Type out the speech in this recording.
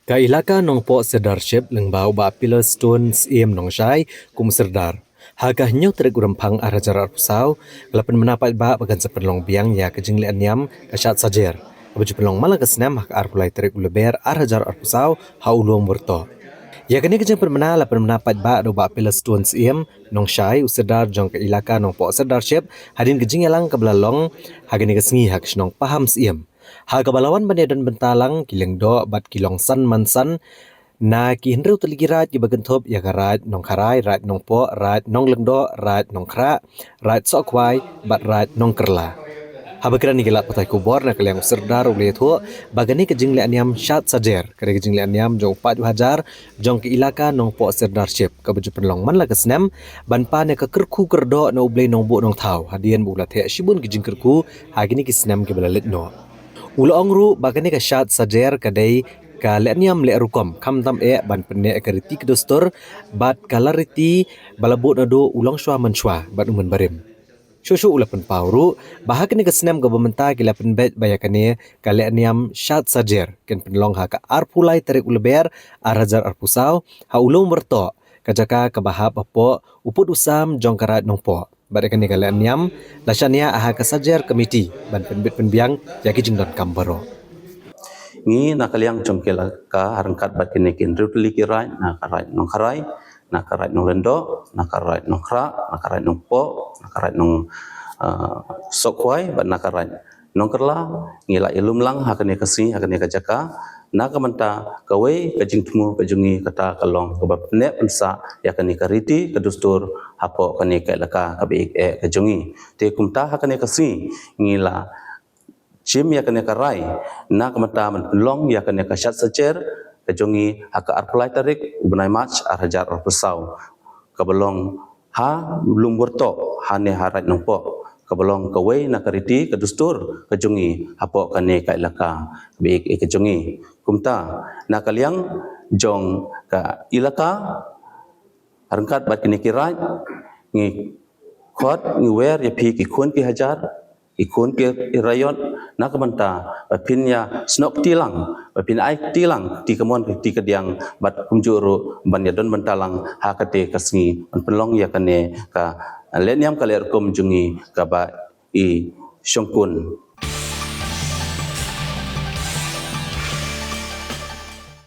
Ka ilaka nong po sedarship lengbau ba pillar stones iem nong shai kum serdar. Haga nyo trek urampang arajar pusau, kalapan menapat ba bagan sa penlong biang ya kejingli anyam kasyat sajer. Abaju penlong malang kesnam hak arpulai trek uleber arajar pusau ha ulung berto. Ya kini kejeng permena lapan menapat ba do ba pillar stones iem nong shai usedar jong ke ilaka nong po sedarship hadin kejing yalang kebelalong hagani kesengi hak snong paham siem. Ha kabalawan banyadan bentalang kileng do bat kilong san mansan na ki hinru teligirat ki bagentop ya garat nong karai rat nong po rat nong lengdo rat nong kra rat sokwai bat rat nong kerla. Ha bagran ni gelat patai kubor na kaliang serdar ule thu bagani ke jingle aniam syat sajer kare ke jingle aniam jong 4,000 jong ke ilaka nong po serdarship ka baju penlong man la kesnem ban pa ne ka kerku kerdo na uble nong bu nong thau hadian bulat he shibun ke jing kerku ha gini ke snem ke belalit no. Ulo ongru bagani ka syat sajer kadai ka leniam le rukom kam tam ban penne kariti kedostor bat kalariti balabut nado ulang shwa manshwa bat umen barim. Shushu ulapan pauru bahak ni kesnam governmenta kila penbet bayakane kale aniam syat sajer ken penlong ha ka arpulai tarik uleber arajar arpusau ha ulung berto kajaka kabahap apo uput usam jongkarat nongpo badakan ni kale aniam lasania aha ka sajer komiti ban penbet penbiang yaki jingdon kambaro. Ngi nakaliang jongkel ka harangkat bakine kin rutli kirai nong karai nakarai nong lendo nakarai nong kra nakarai nong po nakarai nong sokwai bat nakarai nong kerla ngila ilum lang hakane kasi hakane kajaka nakamanta kawe kajing temu kajungi kata kalong kabapne pensa yakane kariti kedustur hapo kane kailaka kabe kajungi te kumta hakane kasi ngila Jim ya kena karai, nak mata menlong ya kena kasyat secer, kejongi haka arpulai tarik, ubnai match arhajar arpusau, kabelong ha belum berto, hane harat nongpo, kabelong kawe nak kariti kedustur, kejongi hapo kane kailaka, baik kejongi, kumta nak kaliang jong ka ilaka, harangkat bat kini kirai, ngi khot ngi wer ya pi ki kun ki hajar ikun ke rayon nak menta pinya snok tilang pin ai tilang ti kemon ti kediang bat kumjuru banyadon mentalang hakate kasngi penlong ya kane ka leniam kale kum jungi ka ba I syongkun.